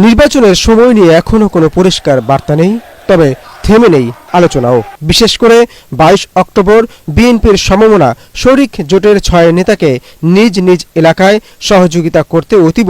নির্বাচনের সময় নিয়ে এখনো কোনো পরিষ্কার বার্তা নেই, তবে থেমে নেই আলোচনাও। বিশেষ করে 22 অক্টোবর বিএনপির সমমনা শরিক জোটের 6 নেতাকে নিজ নিজ এলাকায় সহযোগিতা করতে অতীব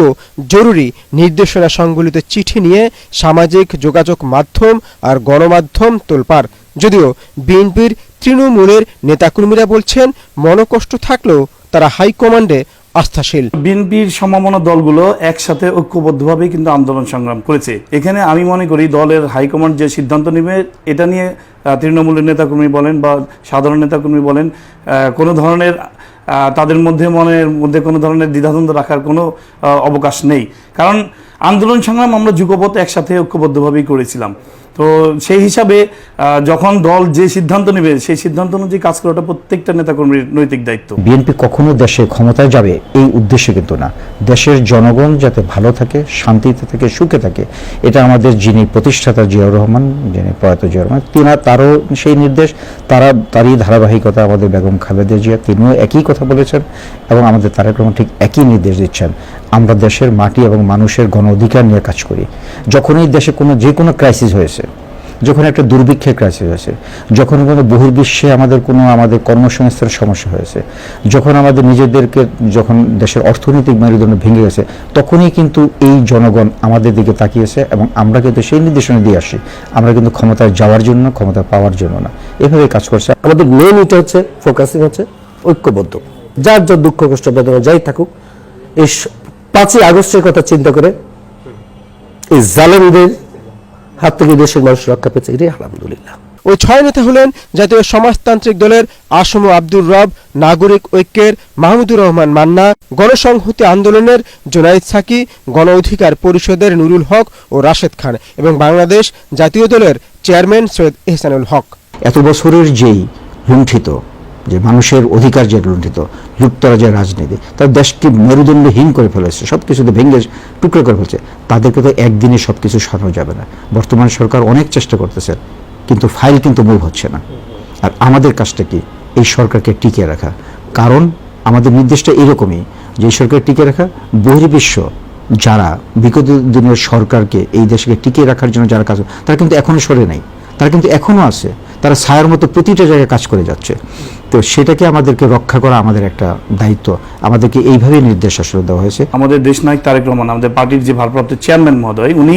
জরুরি নির্দেশনা সংবলিত চিঠি নিয়ে সামাজিক যোগাযোগ মাধ্যম আর গণমাধ্যম তোলপাড়। যদিও বিএনপির তৃণমূলের নেতাকর্মীরা বলছেন মনোকষ্ট থাকলেও তারা হাইকমান্ডে আস্থাশীল। বিএনপির সমমনা দলগুলো একসাথে ঐক্যবদ্ধভাবে কিন্তু আন্দোলন সংগ্রাম করেছে। এখানে আমি মনে করি দলের হাইকমান্ড যে সিদ্ধান্ত নেবে এটা নিয়ে তৃণমূলের নেতাকর্মী বলেন বা সাধারণ নেতাকর্মী বলেন কোনো ধরনের তাদের মনের মধ্যে কোনো ধরনের দ্বিধাদ্বন্দ্ব রাখার কোনো অবকাশ নেই। কারণ আন্দোলন সংগ্রাম আমরা যুগপথ একসাথে ঐক্যবদ্ধভাবেই করেছিলাম। তো সেই হিসাবে যখন দল যে সিদ্ধান্ত নেবে সেই সিদ্ধান্ত অনুযায়ী কাজ করাটা প্রত্যেকটা নেতাকর্মীর নৈতিক দায়িত্ব। বিএনপি কখনো দেশে ক্ষমতায় যাবে এই উদ্দেশ্যে কিন্তু না, দেশের জনগণ যাতে ভালো থাকে, শান্তিতে থাকে, সুখে থাকে, এটা আমাদের যিনি প্রতিষ্ঠাতা জিয়াউর রহমান, যিনি প্রয়াত জিয়াউর রহমান, তারও সেই নির্দেশ, তারই ধারাবাহিকতা আমাদের বেগম খালেদা জিয়া, তিনিও একই কথা বলেছেন এবং আমাদের তারেক রহমান ঠিক একই নির্দেশ দিচ্ছেন। আমরা দেশের মাটি এবং মানুষের গণ অধিকার নিয়ে কাজ করি। যখন এই দেশে যে কোনো ক্রাইসিস হয়েছে, যখন একটা দুর্ভিক্ষের ক্রাইসিস হয়েছে, যখন কোনো বহির্বিশ্বে আমাদের কর্মসংস্থানের সমস্যা হয়েছে, যখন আমাদের যখন দেশের অর্থনৈতিক মেরুদণ্ড ভেঙে গেছে, তখনই কিন্তু এই জনগণ আমাদের দিকে তাকিয়েছে এবং আমরা কিন্তু সেই নির্দেশনা দিয়ে আসি। আমরা কিন্তু ক্ষমতায় যাওয়ার জন্য, ক্ষমতা পাওয়ার জন্য না, এভাবে কাজ করছে। আমাদের মেন এটা হচ্ছে ফোকাসিং হচ্ছে ঐক্যবদ্ধ, যার যা দুঃখ কষ্ট বেদনা যাই থাকুক, এই 5ই আগস্টের কথা চিন্তা করে এই জালেমদের হাত থেকে দেশের মানুষ রক্ষা পেয়েছে, এটাই আলহামদুলিল্লাহ। ওই 6 নেতা হলেন জাতীয় সমাজতান্ত্রিক দলের আসম আব্দুর রব, নাগরিক ঐক্যের মাহমুদুর রহমান মান্না, গণসংহতি আন্দোলনের জুনাইদ সাকি, গণ অধিকার পরিষদের নুরুল হক ও রাশেদ খান এবং বাংলাদেশ জাতীয় দলের চেয়ারম্যান সৈয়দ এহসানুল হক। এত বছরের যেই লুণ্ঠিত, যে মানুষের অধিকার যে লুণ্ঠিত, লুপ্তরাজের রাজনীতি, তার দেশকে মেরুদণ্ডহীন করে ফেলেছে, সবকিছুতে ভেঙে টুকরো করে ফেলছে। তাদেরকে তো একদিনে সবকিছু সরানো যাবে না। বর্তমান সরকার অনেক চেষ্টা করতেছে, কিন্তু ফাইল কিন্তু মুভ হচ্ছে না। আর আমাদের কাজটা কি? এই সরকারকে টিকিয়ে রাখা। কারণ আমাদের নির্দেশটা এরকমই যে এই সরকার টিকিয়ে রাখা, বহির্বিশ্ব যারা বিগত দিনের সরকারকে এই দেশকে টিকিয়ে রাখার জন্য যারা কাজ, তারা কিন্তু এখনো সরে নাই, তারা কিন্তু এখনো আছে, তারা ছায়ার মতো প্রতিটা জায়গায় কাজ করে যাচ্ছে। তো সেটাকে আমাদেরকে রক্ষা করা আমাদের একটা দায়িত্ব। আমাদেরকে এইভাবেই নির্দেশ আসলে দেওয়া হয়েছে। আমাদের দেশনায়ক তারেক রহমান, আমাদের পার্টির যে ভারপ্রাপ্ত চেয়ারম্যান মহোদয়, উনি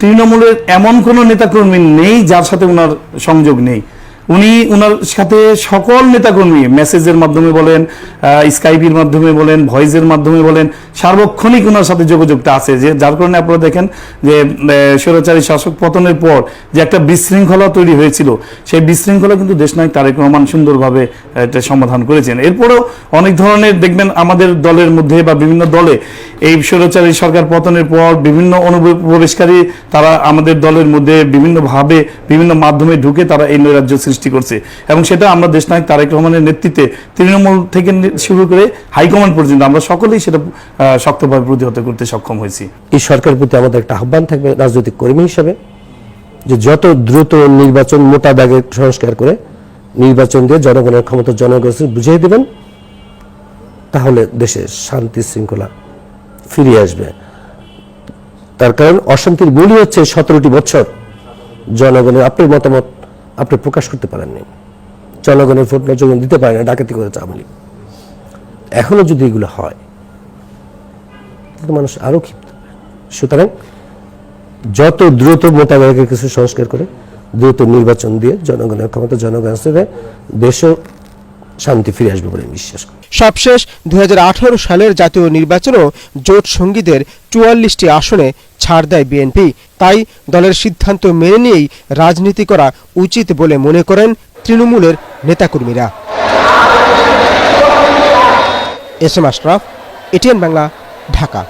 তৃণমূলের এমন কোনো নেতাকর্মী নেই যার সাথে ওনার সংযোগ নেই। উনি ওনার সাথে সকল নেতাকর্মী মেসেজের মাধ্যমে বলেন, স্কাইপের মাধ্যমে বলেন, ভয়েসের মাধ্যমে বলেন, সার্বক্ষণিক ওনার সাথে যোগাযোগটা আছে, যে যার কারণে আপনারা দেখেন যে স্বৈরাচারী শাসক পতনের পর যে একটা বিশৃঙ্খলা তৈরি হয়েছিল, সেই বিশৃঙ্খলা কিন্তু দেশনায়ক তারেক রহমান সুন্দরভাবে এটা সমাধান করেছেন। এরপরেও অনেক ধরনের দেখবেন আমাদের দলের মধ্যে বা বিভিন্ন দলে এই স্বৈরাচারী সরকার পতনের পর বিভিন্ন অনুপ্রবেশকারী তারা আমাদের দলের মধ্যে বিভিন্নভাবে বিভিন্ন মাধ্যমে ঢুকে তারা এই নৈরাজ্য সৃষ্টি করছে, এবং সেটা আমরা দেশনায়ক তারেক রহমানের নেতৃত্বে তৃণমূল থেকে শুরু করে হাইকমান্ড পর্যন্ত আমরা সকলেই সেটা শক্তভাবে প্রতিহত করতে সক্ষম হয়েছি। এই সরকারের প্রতি আমাদের একটা আহ্বান থাকবে রাজনৈতিক কর্মী হিসেবে, যে যত দ্রুত নির্বাচন মোটা দাগে সংস্কার করে নির্বাচন দিয়ে জনগণের ক্ষমতা জনগণকে বুঝিয়ে দেবেন, তাহলে দেশে শান্তি শৃঙ্খলা ফিরিয়ে আসবে। তার কারণ অশান্তির মূলই হচ্ছে 17টি বছর জনগণের আপনার মতামত আপনি প্রকাশ করতে পারেননি, জনগণের ভোট জনগণ দিতে পারেন না, ডাকাতি করেছে আওয়ামী লীগ। এখনো যদি এগুলো হয় তাহলে মানুষ আরো ক্ষিপ্ত। সুতরাং যত দ্রুত মোতাবেক কিছু সংস্কার করে দ্রুত নির্বাচন দিয়ে জনগণের ক্ষমতা জনগণ আসবে, দেশও শান্তি ফিরে আসবে বলে বিশ্বাস করি। সবশেষ 2018 সালের জাতীয় নির্বাচনেও জোট সঙ্গীদের 44টি আসনে ছাড় দেয় বিএনপি। তাই দলের সিদ্ধান্ত মেনে নিয়েই রাজনীতি করা উচিত বলে মনে করেন তৃণমূলের নেতাকর্মীরা। S M Ashraf, ATN Bangla, Dhaka.